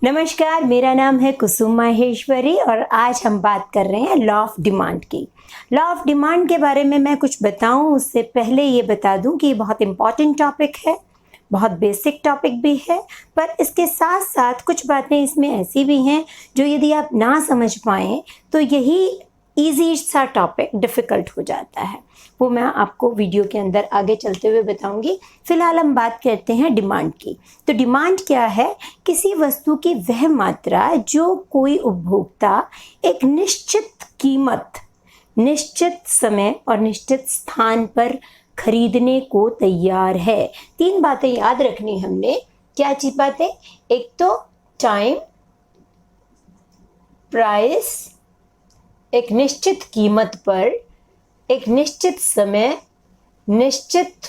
नमस्कार, मेरा नाम है कुसुम माहेश्वरी और आज हम बात कर रहे हैं लॉ ऑफ डिमांड की। लॉ ऑफ डिमांड के बारे में मैं कुछ बताऊं उससे पहले ये बता दूं कि ये बहुत इम्पॉर्टेंट टॉपिक है, बहुत बेसिक टॉपिक भी है, पर इसके साथ साथ कुछ बातें इसमें ऐसी भी हैं जो यदि आप ना समझ पाएँ तो यही ईजी सा टॉपिक डिफ़िकल्ट हो जाता है। वो मैं आपको वीडियो के अंदर आगे चलते हुए बताऊंगी। फिलहाल हम बात करते हैं डिमांड की। तो डिमांड क्या है? किसी वस्तु की वह मात्रा जो कोई उपभोक्ता एक निश्चित कीमत, निश्चित समय और निश्चित स्थान पर खरीदने को तैयार है। 3 बातें याद रखनी हमने। क्या चीज बातें? एक तो टाइम, प्राइस, एक निश्चित कीमत पर, एक निश्चित समय, निश्चित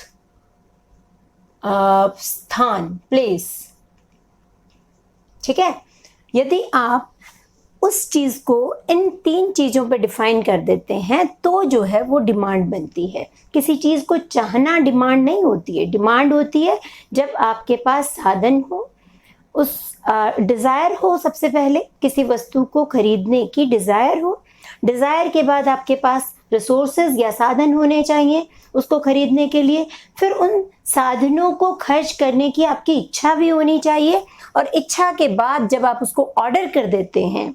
स्थान, प्लेस। ठीक है। यदि आप उस चीज को इन 3 चीजों पर डिफाइन कर देते हैं तो जो है वो डिमांड बनती है। किसी चीज को चाहना डिमांड नहीं होती है। डिमांड होती है जब आपके पास साधन हो, उस डिजायर हो। सबसे पहले किसी वस्तु को खरीदने की डिजायर हो। डिजायर के बाद आपके पास रिसोर्सेज या साधन होने चाहिए उसको खरीदने के लिए। फिर उन साधनों को खर्च करने की आपकी इच्छा भी होनी चाहिए और इच्छा के बाद जब आप उसको ऑर्डर कर देते हैं,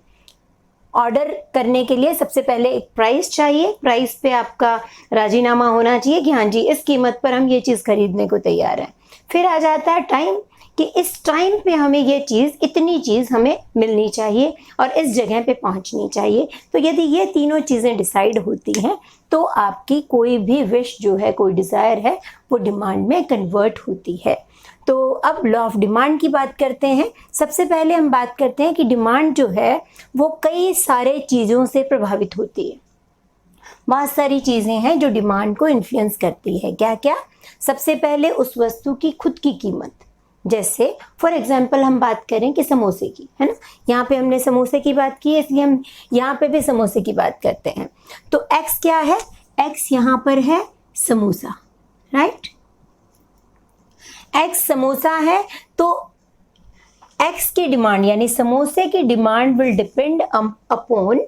ऑर्डर करने के लिए सबसे पहले एक प्राइस चाहिए। प्राइस पे आपका राजीनामा होना चाहिए कि हाँ जी, इस कीमत पर हम ये चीज़ खरीदने को तैयार हैं। फिर आ जाता है टाइम कि इस टाइम पे हमें ये चीज़, इतनी चीज़ हमें मिलनी चाहिए और इस जगह पे पहुंचनी चाहिए। तो यदि ये तीनों चीज़ें डिसाइड होती हैं तो आपकी कोई भी विश जो है, कोई डिज़ायर है, वो डिमांड में कन्वर्ट होती है। तो अब लॉ ऑफ डिमांड की बात करते हैं। सबसे पहले हम बात करते हैं कि डिमांड जो है वो कई सारे चीज़ों से प्रभावित होती है। बहुत सारी चीज़ें हैं जो डिमांड को इन्फ्लुएंस करती है। क्या क्या? सबसे पहले उस वस्तु की खुद की कीमत। जैसे फॉर एग्जाम्पल हम बात करें कि समोसे की, है ना। यहाँ पे हमने समोसे की बात की है इसलिए हम यहाँ पे भी समोसे की बात करते हैं। तो एक्स क्या है? एक्स यहाँ पर है समोसा, राइट। एक्स समोसा है तो एक्स की डिमांड यानी समोसे की डिमांड विल डिपेंड अपॉन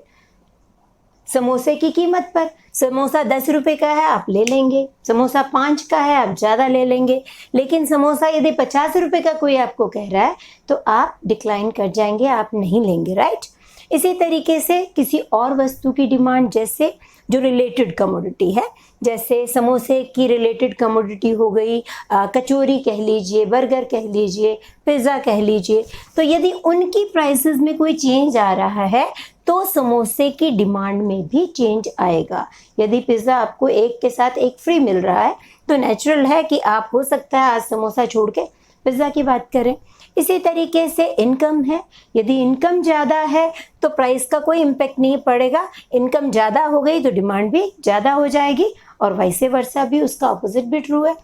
समोसे की कीमत पर। समोसा 10 रुपए का है, आप ले लेंगे। समोसा 5 का है, आप ज़्यादा ले लेंगे। लेकिन समोसा यदि 50 रुपए का कोई आपको कह रहा है तो आप डिक्लाइन कर जाएंगे, आप नहीं लेंगे, राइट। इसी तरीके से किसी और वस्तु की डिमांड, जैसे जो रिलेटेड कमोडिटी है, जैसे समोसे की रिलेटेड कमोडिटी हो गई कचौरी कह लीजिए, बर्गर कह लीजिए, पिज़्ज़ा कह लीजिए। तो यदि उनकी प्राइसेस में कोई चेंज आ रहा है तो समोसे की डिमांड में भी चेंज आएगा। यदि पिज़्ज़ा आपको एक के साथ एक फ्री मिल रहा है तो नेचुरल है कि आप हो सकता है आज समोसा छोड़ के पिज़्ज़ा की बात करें। इसी तरीके से इनकम है। यदि इनकम ज़्यादा है तो प्राइस का कोई इम्पेक्ट नहीं पड़ेगा। इनकम ज़्यादा हो गई तो डिमांड भी ज़्यादा हो जाएगी और वाइसे वर्सा भी, उसका अपोजिट भी ट्रू है।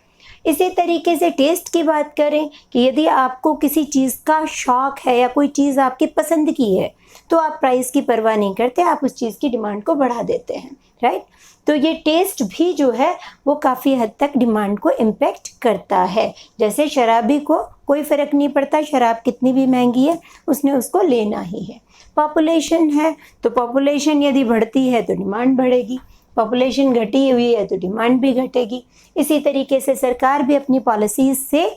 इसी तरीके से टेस्ट की बात करें कि यदि आपको किसी चीज़ का शौक है या कोई चीज़ आपकी पसंद की है तो आप प्राइस की परवाह नहीं करते, आप उस चीज़ की डिमांड को बढ़ा देते हैं, राइट। तो ये टेस्ट भी जो है वो काफ़ी हद तक डिमांड को इम्पेक्ट करता है। जैसे शराबी को कोई फ़र्क नहीं पड़ता, शराब कितनी भी महंगी है उसने उसको लेना ही है। पॉपुलेशन है तो पॉपुलेशन यदि बढ़ती है तो डिमांड बढ़ेगी, पॉपुलेशन घटी हुई है तो डिमांड भी घटेगी। इसी तरीके से सरकार भी अपनी पॉलिसीज से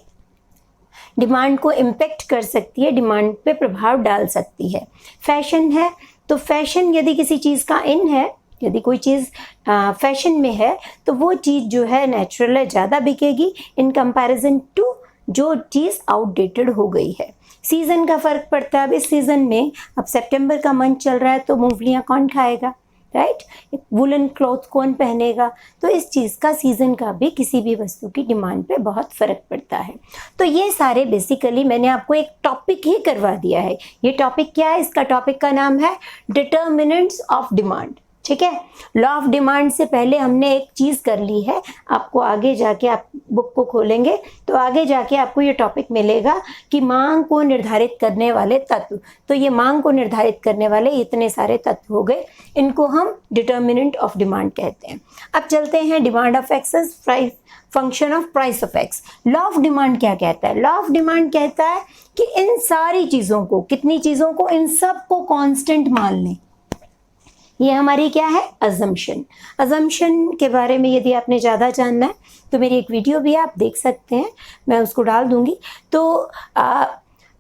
डिमांड को इम्पेक्ट कर सकती है, डिमांड पे प्रभाव डाल सकती है। फैशन है तो फैशन यदि किसी चीज़ का इन है, यदि कोई चीज़ फैशन में है तो वो चीज़ जो है नेचुरल है, ज़्यादा बिकेगी इन कंपैरिजन टू जो चीज़ आउटडेटेड हो गई है। सीज़न का फ़र्क पड़ता है। अब इस सीज़न में, अब सितंबर का मंथ चल रहा है तो मूंगफलियाँ कौन खाएगा, राइट। वुलन क्लॉथ कौन पहनेगा। तो इस चीज़ का, सीज़न का भी किसी भी वस्तु की डिमांड पे बहुत फ़र्क पड़ता है। तो ये सारे बेसिकली मैंने आपको एक टॉपिक ही करवा दिया है। ये टॉपिक क्या है? इसका टॉपिक का नाम है डिटर्मिनेंट्स ऑफ डिमांड। ठीक है। लॉ ऑफ डिमांड से पहले हमने एक चीज़ कर ली है, आपको आगे जाके, आप बुक को खोलेंगे तो आगे जाके आपको ये टॉपिक मिलेगा कि मांग को निर्धारित करने वाले तत्व। तो ये मांग को निर्धारित करने वाले इतने सारे तत्व हो गए, इनको हम डिटर्मिनेंट ऑफ डिमांड कहते हैं। अब चलते हैं demand of x is price function of price of x. Law of demand क्या कहता है? लॉ ऑफ डिमांड कहता है कि इन सारी चीज़ों को, कितनी चीज़ों को, इन सब को कांस्टेंट मान लें। ये हमारी क्या है? अजम्पशन। अजम्पशन के बारे में यदि आपने ज़्यादा जानना है तो मेरी एक वीडियो भी आप देख सकते हैं, मैं उसको डाल दूंगी। तो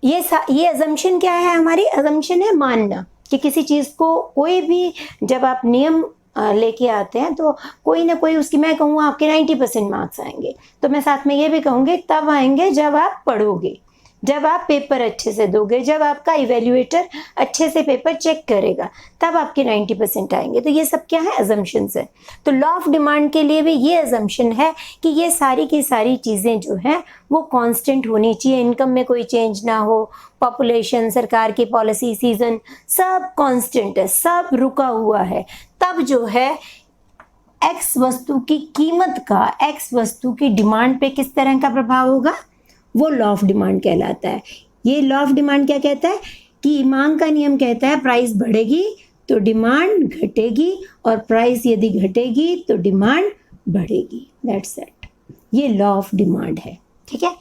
ये अजम्पशन क्या है? हमारी अजम्पशन है मानना कि किसी चीज़ को, कोई भी जब आप नियम लेके आते हैं तो कोई ना कोई उसकी, मैं कहूँ आपके 90% मार्क्स आएंगे, तो मैं साथ में ये भी कहूँगी तब आएंगे जब आप पढ़ोगे, जब आप पेपर अच्छे से दोगे, जब आपका इवेल्युएटर अच्छे से पेपर चेक करेगा, तब आपके 90% आएंगे। तो ये सब क्या है? अजम्पशंस है। तो लॉ ऑफ डिमांड के लिए भी ये अजम्पशन है कि ये सारी की सारी चीज़ें जो हैं वो कांस्टेंट होनी चाहिए, इनकम में कोई चेंज ना हो, पॉपुलेशन, सरकार की पॉलिसी, सीजन, सब कांस्टेंट है, सब रुका हुआ है। तब जो है एक्स वस्तु की कीमत का एक्स वस्तु की डिमांड पे किस तरह का प्रभाव होगा, वो लॉ ऑफ डिमांड कहलाता है। ये लॉ ऑफ डिमांड क्या कहता है कि मांग का नियम कहता है प्राइस बढ़ेगी तो डिमांड घटेगी, और प्राइस यदि घटेगी तो डिमांड बढ़ेगी। That's it. ये लॉ ऑफ डिमांड है, ठीक है।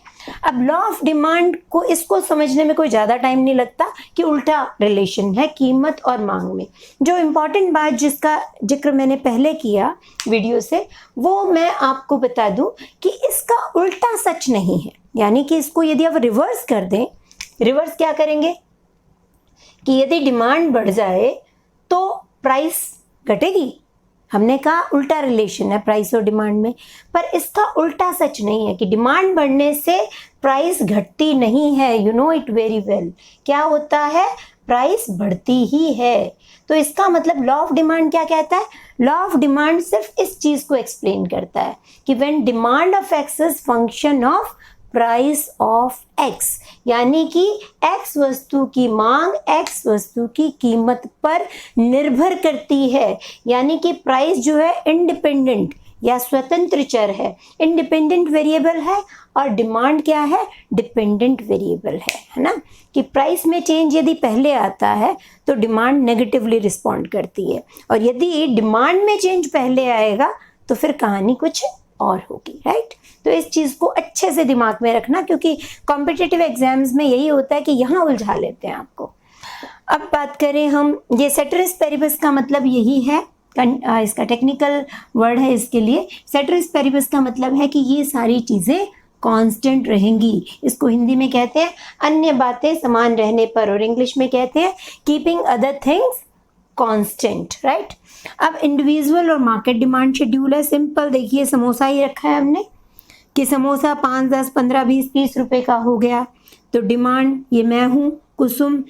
अब लॉ ऑफ डिमांड को, इसको समझने में कोई ज़्यादा टाइम नहीं लगता कि उल्टा रिलेशन है कीमत और मांग में। जो इम्पॉर्टेंट बात जिसका जिक्र मैंने पहले किया वीडियो से, वो मैं आपको बता दूं कि इसका उल्टा सच नहीं है। यानी कि इसको यदि आप रिवर्स कर दें, रिवर्स क्या करेंगे कि यदि डिमांड बढ़ जाए तो प्राइस घटेगी। हमने कहा उल्टा रिलेशन है प्राइस और डिमांड में, पर इसका उल्टा सच नहीं है कि डिमांड बढ़ने से प्राइस घटती नहीं है। You know it very well. क्या होता है? प्राइस बढ़ती ही है। तो इसका मतलब लॉ ऑफ डिमांड क्या कहता है? लॉ ऑफ डिमांड सिर्फ इस चीज़ को एक्सप्लेन करता है कि when demand of x is function of price of x, यानी कि एक्स वस्तु की मांग एक्स वस्तु की कीमत पर निर्भर करती है। यानी कि प्राइस जो है इंडिपेंडेंट या स्वतंत्र चर है, इंडिपेंडेंट वेरिएबल है, और डिमांड क्या है? डिपेंडेंट वेरिएबल है ना। कि प्राइस में चेंज यदि पहले आता है तो डिमांड नेगेटिवली रिस्पॉन्ड करती है, और यदि डिमांड में चेंज पहले आएगा तो फिर कहानी कुछ और होगी, राइट। तो इस चीज़ को अच्छे से दिमाग में रखना, क्योंकि कॉम्पिटिटिव एग्जाम्स में यही होता है कि यहाँ उलझा लेते हैं आपको। अब बात करें हम, ये सेटरिस पेरिबस का मतलब यही है, इसका टेक्निकल वर्ड है इसके लिए। सेटरिस पेरिबस का मतलब है कि ये सारी चीज़ें कांस्टेंट रहेंगी। इसको हिंदी में कहते हैं अन्य बातें समान रहने पर, और इंग्लिश में कहते हैं keeping other things constant, right. अब इंडिविजुअल और मार्केट डिमांड शेड्यूल है। सिंपल देखिए, समोसा ही रखा है हमने कि समोसा 5, 10, 15, 20, 30 रुपए का हो गया, तो डिमांड, ये मैं हूँ कुसुम,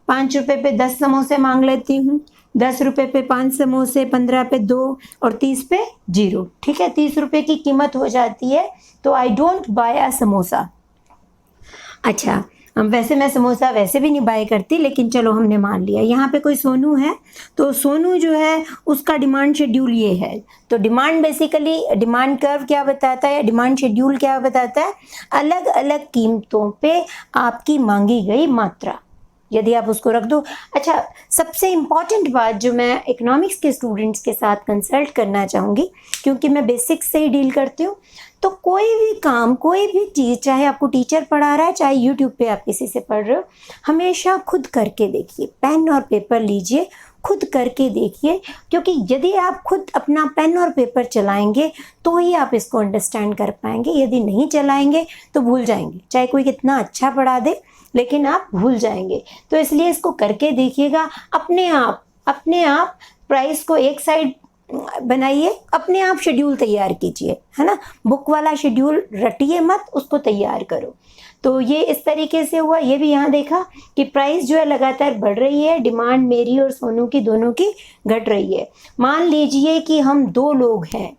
5 रुपए पे 10 समोसे मांग लेती हूँ, 10 रुपए पे 5 समोसे, 15 पे 2 और 30 पे 0, ठीक है। 30 रुपए की कीमत हो जाती है, तो आई डोंट बाय अ समोसा। अच्छा, वैसे मैं समोसा वैसे भी नहीं बाय करती, लेकिन चलो हमने मान लिया। यहाँ पे कोई सोनू है, तो सोनू जो है उसका डिमांड शेड्यूल ये है। तो डिमांड बेसिकली, डिमांड कर्व क्या बताता है, डिमांड शेड्यूल क्या बताता है? अलग अलग कीमतों पे आपकी मांगी गई मात्रा, यदि आप उसको रख दो। अच्छा, सबसे इम्पॉर्टेंट बात जो मैं इकोनॉमिक्स के स्टूडेंट्स के साथ कंसल्ट करना चाहूँगी, क्योंकि मैं बेसिक्स से ही डील करती हूँ, तो कोई भी काम, कोई भी चीज़, चाहे आपको टीचर पढ़ा रहा है, चाहे यूट्यूब पे आप किसी से पढ़ रहे हो, हमेशा खुद करके देखिए। पेन और पेपर लीजिए, खुद करके देखिए, क्योंकि यदि आप खुद अपना पेन और पेपर चलाएंगे तो ही आप इसको अंडरस्टैंड कर पाएंगे। यदि नहीं चलाएंगे तो भूल जाएंगे, चाहे कोई कितना अच्छा पढ़ा दे, लेकिन आप भूल जाएंगे। तो इसलिए इसको करके देखिएगा। अपने आप प्राइस को एक साइड बनाइए, अपने आप शेड्यूल तैयार कीजिए, है ना। बुक वाला शेड्यूल रटिए मत, उसको तैयार करो। तो ये इस तरीके से हुआ। ये भी यहाँ देखा कि प्राइस जो है लगातार बढ़ रही है, डिमांड मेरी और सोनू की दोनों की घट रही है। मान लीजिए कि हम 2 लोग हैं,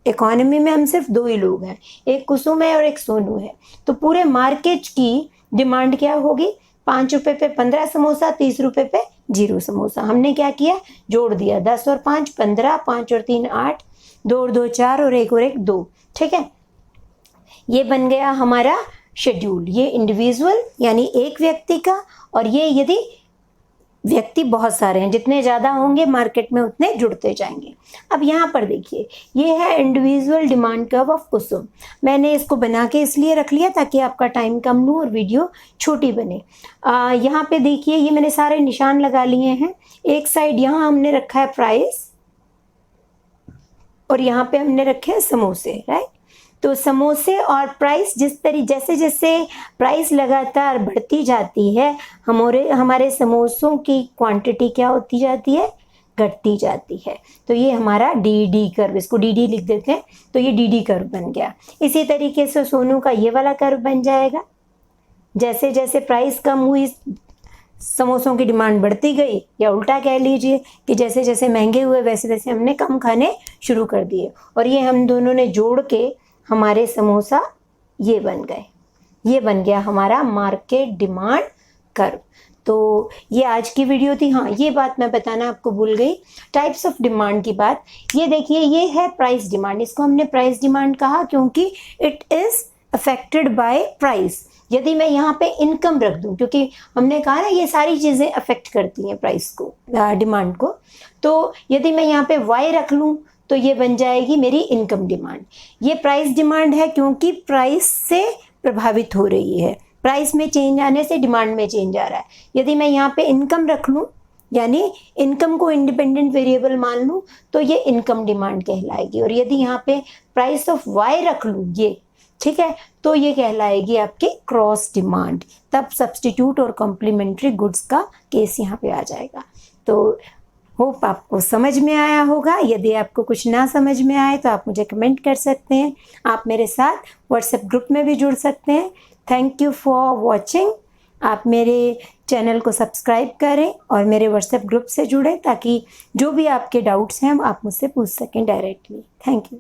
इकोनॉमी में हम सिर्फ 2 ही लोग हैं, एक कुसुम है और एक सोनू है। तो पूरे मार्केट की डिमांड क्या होगी? 5 रुपए पे 15 समोसा, 30 रुपए पे 0 समोसा। हमने क्या किया, जोड़ दिया 10 और 5 15, 5 और 3 8, 2 और 2 4 और 1 और 1 2। ठीक है, ये बन गया हमारा शेड्यूल। ये इंडिविजुअल यानी एक व्यक्ति का, और ये यदि व्यक्ति बहुत सारे हैं, जितने ज़्यादा होंगे मार्केट में उतने जुड़ते जाएंगे। अब यहाँ पर देखिए, ये है इंडिविजुअल डिमांड कर्व ऑफ कुसुम। मैंने इसको बना के इसलिए रख लिया ताकि आपका टाइम कम लूँ और वीडियो छोटी बने। यहाँ पे देखिए, ये मैंने सारे निशान लगा लिए हैं। एक साइड यहाँ हमने रखा है प्राइस, और यहाँ पे हमने रखे हैं समोसे, राइट। तो समोसे और प्राइस जैसे जैसे प्राइस लगातार बढ़ती जाती है, हमारे समोसों की क्वांटिटी क्या होती जाती है, घटती जाती है। तो ये हमारा डी कर्व, इसको डी लिख देते हैं, तो ये डी कर्व बन गया। इसी तरीके से सोनू का ये वाला कर्व बन जाएगा। जैसे जैसे प्राइस कम हुई, समोसों की डिमांड बढ़ती गई, या उल्टा कह लीजिए कि जैसे जैसे महंगे हुए वैसे वैसे हमने कम खाने शुरू कर दिए, और ये हम दोनों ने जोड़ के हमारे समोसा ये बन गए। ये बन गया हमारा मार्केट डिमांड कर्व। तो ये आज की वीडियो थी। हाँ, ये बात मैं बताना आपको भूल गई, टाइप्स ऑफ डिमांड की बात। ये देखिए, ये है प्राइस डिमांड। इसको हमने प्राइस डिमांड कहा क्योंकि it is affected by price. यदि मैं यहाँ पे इनकम रख दूँ, क्योंकि हमने कहा ना ये सारी चीज़ें अफेक्ट करती हैं प्राइस को, डिमांड को, तो यदि मैं यहाँ पे वाई रख लूँ तो ये बन जाएगी मेरी इनकम डिमांड। ये प्राइस डिमांड है क्योंकि प्राइस से प्रभावित हो रही है, प्राइस में चेंज आने से डिमांड में चेंज आ रहा है। यदि मैं यहाँ पे इनकम रख लूँ, यानी इनकम को इंडिपेंडेंट वेरिएबल मान लूँ, तो ये इनकम डिमांड कहलाएगी। और यदि यहाँ पे प्राइस ऑफ वाई रख लूँ, ये ठीक है, तो ये कहलाएगी आपकी क्रॉस डिमांड। तब सब्स्टिट्यूट और कॉम्प्लीमेंट्री गुड्स का केस यहाँ पे आ जाएगा। तो होप आपको समझ में आया होगा। यदि आपको कुछ ना समझ में आए तो आप मुझे कमेंट कर सकते हैं। आप मेरे साथ व्हाट्सएप ग्रुप में भी जुड़ सकते हैं। Thank you for watching. आप मेरे चैनल को सब्सक्राइब करें और मेरे व्हाट्सएप ग्रुप से जुड़ें, ताकि जो भी आपके डाउट्स हैं आप मुझसे पूछ सकें डायरेक्टली। Thank you.